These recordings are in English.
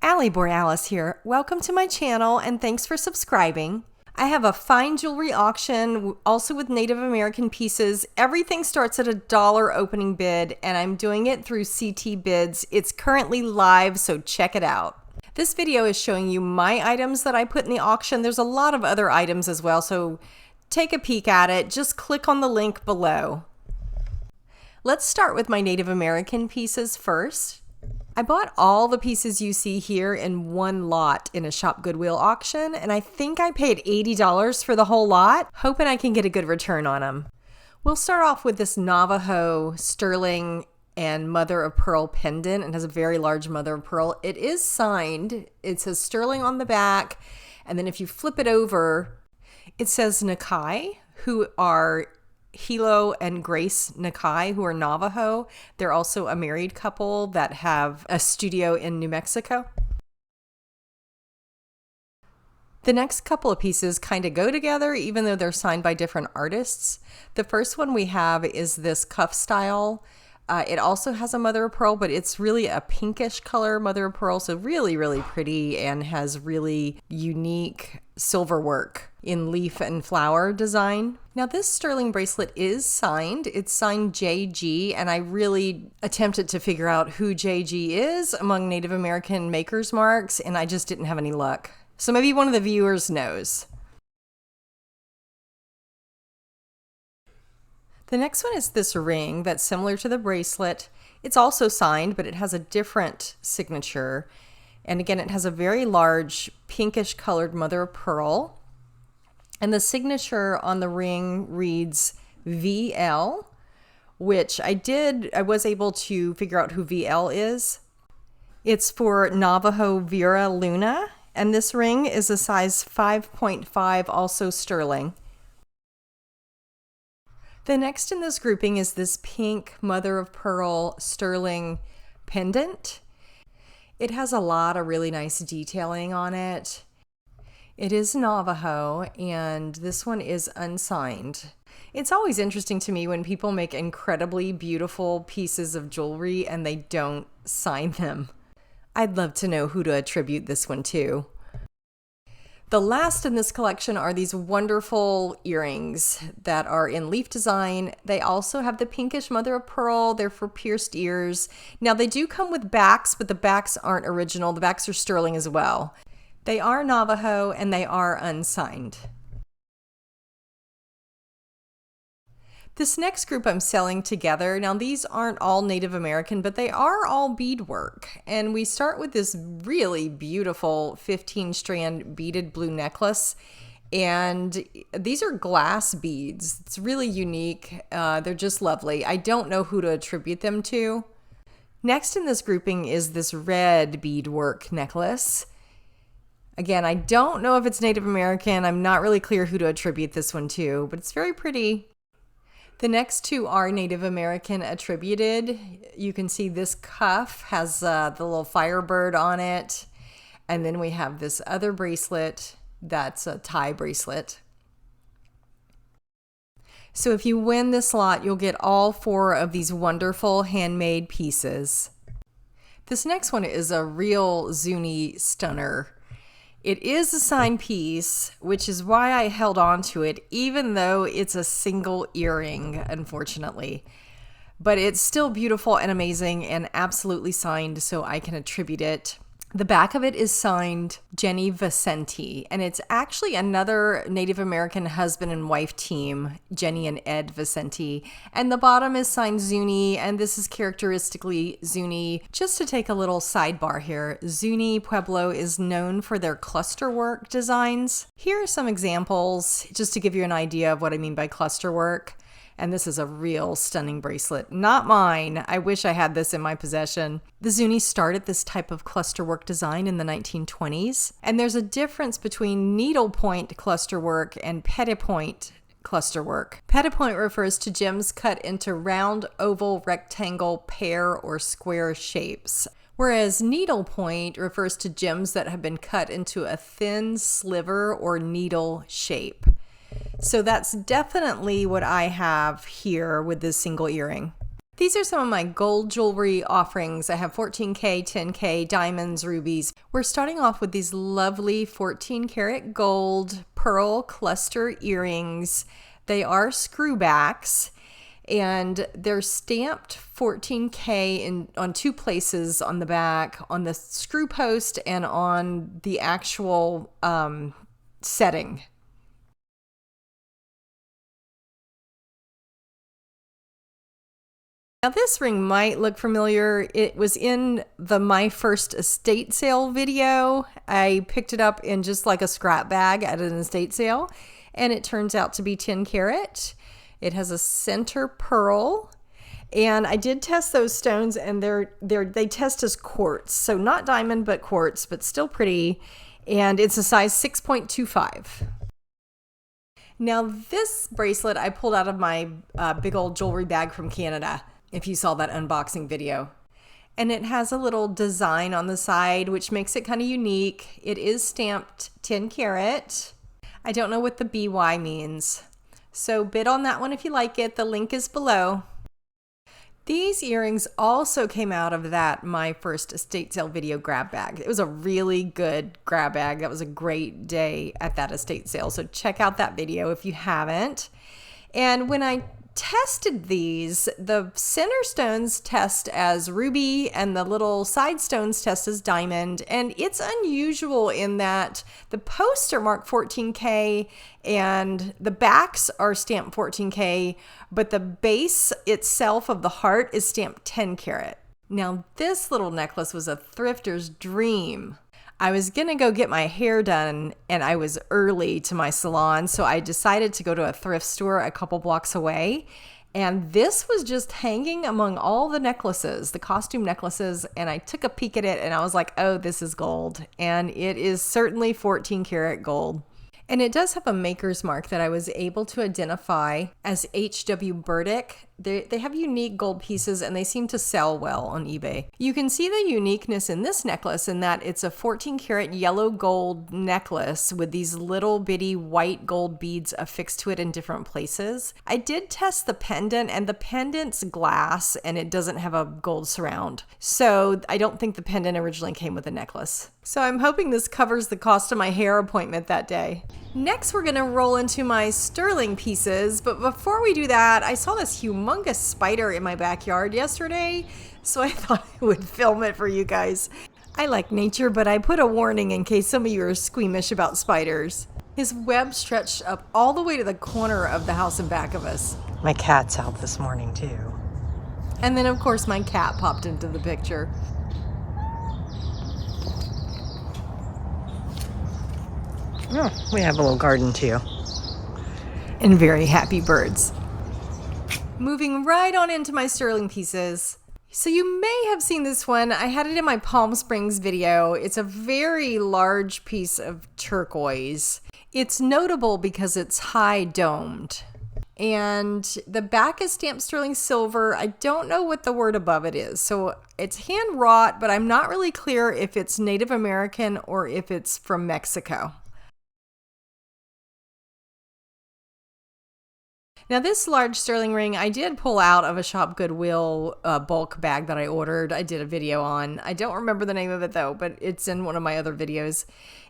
Allie Borealis here. Welcome to my channel and thanks for subscribing. I have a fine jewelry auction, also with Native American pieces. Everything starts at $1 opening bid, and I'm doing it through CT Bids. It's currently live, so check it out. This video is showing you my items that I put in the auction. There's a lot of other items as well, so take a peek at it. Just click on the link below. Let's start with my Native American pieces first. I bought all the pieces you see here in one lot in a Shop Goodwill auction, and I think I paid $80 for the whole lot, hoping I can get a good return on them. We'll start off with this Navajo sterling and mother of pearl pendant. It has a very large mother of pearl. It is signed. It says sterling on the back, and then if you flip it over, it says Nakai, who are Hilo and Grace Nakai, who are Navajo. They're also a married couple that have a studio in New Mexico. The next couple of pieces kind of go together, even though they're signed by different artists. The first one we have is this cuff style. It also has a mother of pearl, but it's really a pinkish color mother of pearl, so really, really pretty and has really unique silver work in leaf and flower design. Now this sterling bracelet is signed. It's signed JG, and I really attempted to figure out who JG is among Native American maker's marks, and I just didn't have any luck. So maybe one of the viewers knows. The next one is this ring that's similar to the bracelet. It's also signed, but it has a different signature. And again, it has a very large pinkish colored mother of pearl. And the signature on the ring reads VL, which I was able to figure out who VL is. It's for Navajo Vera Luna, and this ring is a size 5.5, also sterling. The next in this grouping is this pink mother of pearl sterling pendant. It has a lot of really nice detailing on it. It is Navajo, and this one is unsigned. It's always interesting to me when people make incredibly beautiful pieces of jewelry and they don't sign them. I'd love to know who to attribute this one to. The last in this collection are these wonderful earrings that are in leaf design. They also have the pinkish mother of pearl. They're for pierced ears. Now they do come with backs, but the backs aren't original. The backs are sterling as well. They are Navajo and they are unsigned. This next group I'm selling together. Now these aren't all Native American, but they are all beadwork. And we start with this really beautiful 15-strand beaded blue necklace. And these are glass beads. It's really unique. They're just lovely. I don't know who to attribute them to. Next in this grouping is this red beadwork necklace. Again, I don't know if it's Native American. I'm not really clear who to attribute this one to, but it's very pretty. The next two are Native American attributed. You can see this cuff has the little firebird on it. And then we have this other bracelet that's a tie bracelet. So if you win this lot, you'll get all 4 of these wonderful handmade pieces. This next one is a real Zuni stunner. It is a signed piece, which is why I held on to it, even though it's a single earring, unfortunately. But it's still beautiful and amazing and absolutely signed, so I can attribute it. The back of it is signed Jenny Vicente, and it's actually another Native American husband and wife team, Jenny and Ed Vicente. And the bottom is signed Zuni, and this is characteristically Zuni. Just to take a little sidebar here, Zuni Pueblo is known for their cluster work designs. Here are some examples, just to give you an idea of what I mean by cluster work. And this is a real stunning bracelet. Not mine. I wish I had this in my possession. The Zuni started this type of cluster work design in the 1920s. And there's a difference between needlepoint cluster work and petit point cluster work. Petit point refers to gems cut into round, oval, rectangle, pear, or square shapes. Whereas needlepoint refers to gems that have been cut into a thin sliver or needle shape. So that's definitely what I have here with this single earring. These are some of my gold jewelry offerings. I have 14K, 10K, diamonds, rubies. We're starting off with these lovely 14 karat gold pearl cluster earrings. They are screwbacks and they're stamped 14K on two places on the back, on the screw post and on the actual setting. Now this ring might look familiar. It was in the My First Estate Sale video. I picked it up in just like a scrap bag at an estate sale, and it turns out to be 10 karat. It has a center pearl, and I did test those stones, and they test as quartz, so not diamond but quartz, but still pretty, and it's a size 6.25. Now this bracelet I pulled out of my big old jewelry bag from Canada, if you saw that unboxing video. And it has a little design on the side, which makes it kind of unique. It is stamped 10 karat. I don't know what the BY means. So bid on that one if you like it. The link is below. These earrings also came out of that My First Estate Sale video grab bag. It was a really good grab bag. That was a great day at that estate sale. So check out that video if you haven't. And when I tested these, the center stones test as ruby and the little side stones test as diamond, and it's unusual in that the posts are marked 14K and the backs are stamped 14K, but the base itself of the heart is stamped 10 karat. Now this little necklace was a thrifter's dream. I was gonna go get my hair done and I was early to my salon, so I decided to go to a thrift store a couple blocks away, and this was just hanging among all the necklaces, the costume necklaces, and I took a peek at it and I was like, oh, this is gold, and it is certainly 14 karat gold. And it does have a maker's mark that I was able to identify as H.W. Burdick. They have unique gold pieces and they seem to sell well on eBay. You can see the uniqueness in this necklace in that it's a 14 karat yellow gold necklace with these little bitty white gold beads affixed to it in different places. I did test the pendant, and the pendant's glass and it doesn't have a gold surround. So I don't think the pendant originally came with the necklace. So I'm hoping this covers the cost of my hair appointment that day. Next, we're gonna roll into my sterling pieces, but before we do that, I saw this humongous spider in my backyard yesterday, so I thought I would film it for you guys. I like nature, but I put a warning in case some of you are squeamish about spiders. His web stretched up all the way to the corner of the house in back of us. My cat's out this morning too. And then of course my cat popped into the picture. Oh, we have a little garden too. And very happy birds. Moving right on into my sterling pieces. So you may have seen this one. I had it in my Palm Springs video. It's a very large piece of turquoise. It's notable because it's high domed. And the back is stamped sterling silver. I don't know what the word above it is. So it's hand wrought, but I'm not really clear if it's Native American or if it's from Mexico. Now this large sterling ring I did pull out of a Shop Goodwill bulk bag that I ordered. I did a video on. I don't remember the name of it though, but it's in one of my other videos.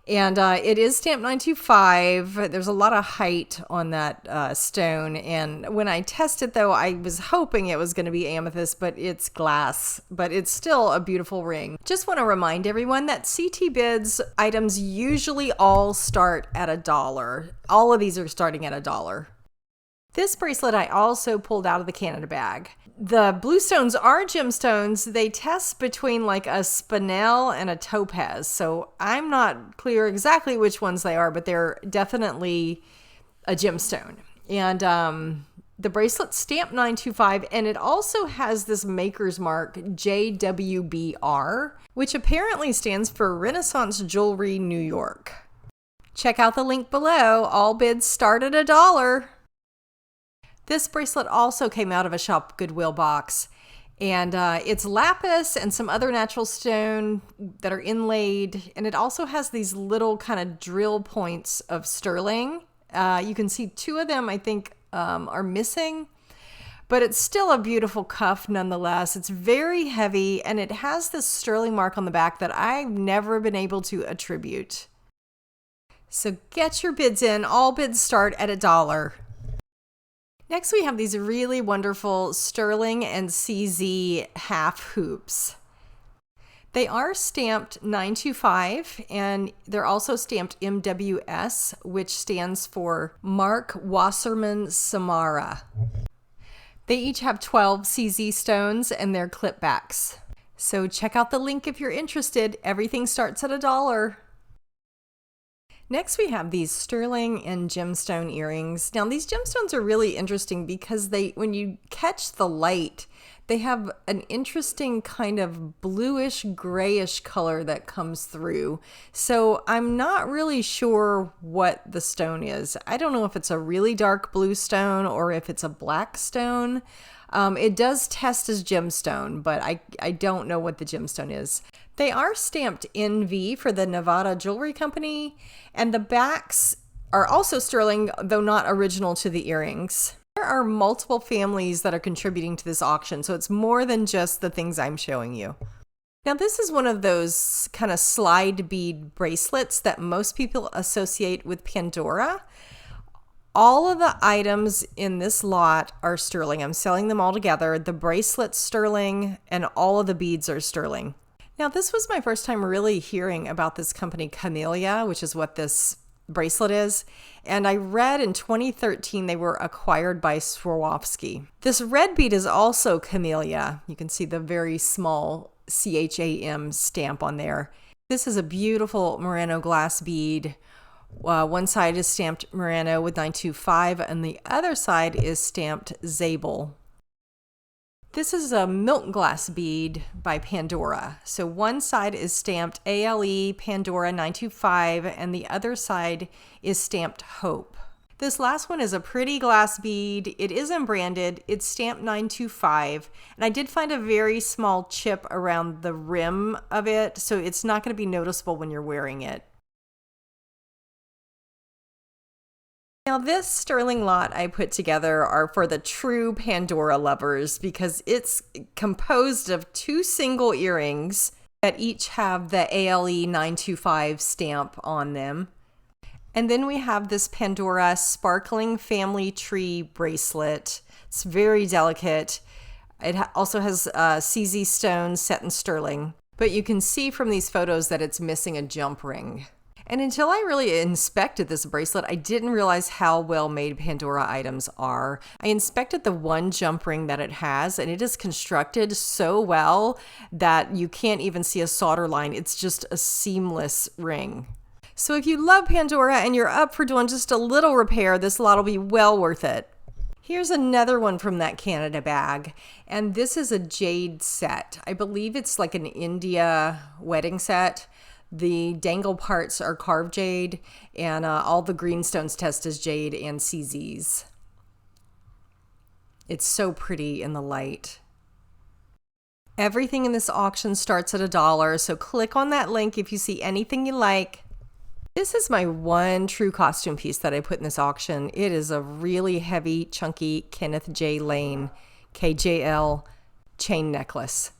And it is stamped 925. There's a lot of height on that stone. And when I tested though, I was hoping it was going to be amethyst, but it's glass. But it's still a beautiful ring. Just want to remind everyone that CT Bids items usually all start at $1. All of these are starting at $1. This bracelet I also pulled out of the Canada bag. The blue stones are gemstones. They test between like a spinel and a topaz. So I'm not clear exactly which ones they are, but they're definitely a gemstone. And the bracelet's stamped 925, and it also has this maker's mark JWBR, which apparently stands for Renaissance Jewelry New York. Check out the link below. All bids start at $1. This bracelet also came out of a Shop Goodwill box, and it's lapis and some other natural stone that are inlaid, and it also has these little kind of drill points of sterling. You can see two of them, I think, are missing, but it's still a beautiful cuff nonetheless. It's very heavy, and it has this sterling mark on the back that I've never been able to attribute. So get your bids in. All bids start at $1. Next, we have these really wonderful sterling and CZ half hoops. They are stamped 925, and they're also stamped MWS, which stands for Mark Wasserman Samara. They each have 12 CZ stones, and they're clip backs. So check out the link if you're interested. Everything starts at $1. Next, we have these sterling and gemstone earrings. Now, these gemstones are really interesting because when you catch the light, they have an interesting kind of bluish grayish color that comes through. So I'm not really sure what the stone is. I don't know if it's a really dark blue stone or if it's a black stone. It does test as gemstone, but I don't know what the gemstone is. They are stamped NV for the Nevada Jewelry Company, and the backs are also sterling, though not original to the earrings. There are multiple families that are contributing to this auction, so it's more than just the things I'm showing you. Now, this is one of those kind of slide bead bracelets that most people associate with Pandora. All of the items in this lot are sterling. I'm selling them all together. The bracelet's sterling, and all of the beads are sterling. Now, this was my first time really hearing about this company, Camellia, which is what this bracelet is. And I read in 2013 they were acquired by Swarovski. This red bead is also Camellia. You can see the very small CHAM stamp on there. This is a beautiful Murano glass bead. One side is stamped Murano with 925, and the other side is stamped Zabel. This is a milk glass bead by Pandora. So one side is stamped ALE Pandora 925, and the other side is stamped Hope. This last one is a pretty glass bead. It isn't branded. It's stamped 925, and I did find a very small chip around the rim of it, so it's not going to be noticeable when you're wearing it. Now, this sterling lot I put together are for the true Pandora lovers because it's composed of 2 single earrings that each have the ALE 925 stamp on them. And then we have this Pandora sparkling family tree bracelet. It's very delicate. It also has CZ stones set in sterling, but you can see from these photos that it's missing a jump ring. And until I really inspected this bracelet, I didn't realize how well made Pandora items are. I inspected the one jump ring that it has, and it is constructed so well that you can't even see a solder line. It's just a seamless ring. So if you love Pandora and you're up for doing just a little repair, this lot will be well worth it. Here's another one from that Canada bag, and this is a Jade set. I believe it's like an India wedding set. The dangle parts are carved jade, and all the greenstones test as jade and CZs. It's so pretty in the light. Everything in this auction starts at $1, so click on that link if you see anything you like. This is my one true costume piece that I put in this auction. It is a really heavy, chunky Kenneth J. Lane KJL chain necklace.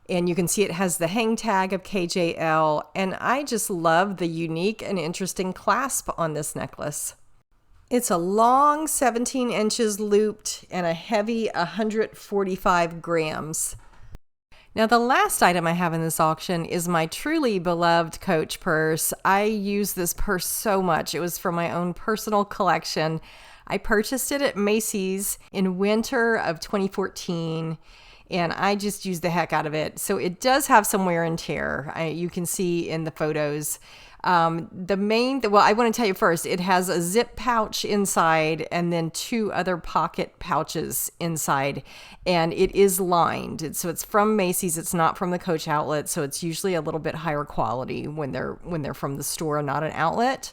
And you can see it has the hang tag of KJL, and I just love the unique and interesting clasp on this necklace. It's a long 17 inches looped and a heavy 145 grams. Now, the last item I have in this auction is my truly beloved Coach purse. I use this purse so much. It was from my own personal collection. I purchased it at Macy's in winter of 2014. And I just use the heck out of it. So it does have some wear and tear. You can see in the photos. I want to tell you first, it has a zip pouch inside and then 2 other pocket pouches inside. And it is lined. So it's from Macy's. It's not from the Coach outlet. So it's usually a little bit higher quality when they're from the store, not an outlet.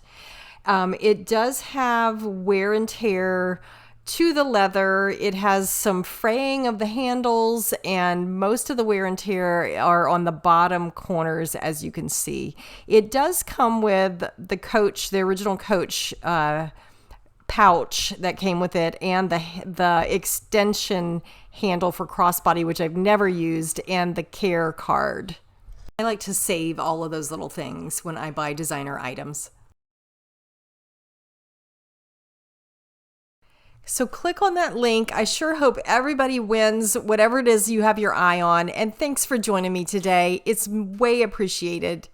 It does have wear and tear to the leather. It has some fraying of the handles, and most of the wear and tear are on the bottom corners, as you can see. It does come with the Coach, the original Coach pouch that came with it, and the extension handle for crossbody, which I've never used, and the care card. I like to save all of those little things when I buy designer items. So click on that link. I sure hope everybody wins whatever it is you have your eye on. And thanks for joining me today. It's way appreciated.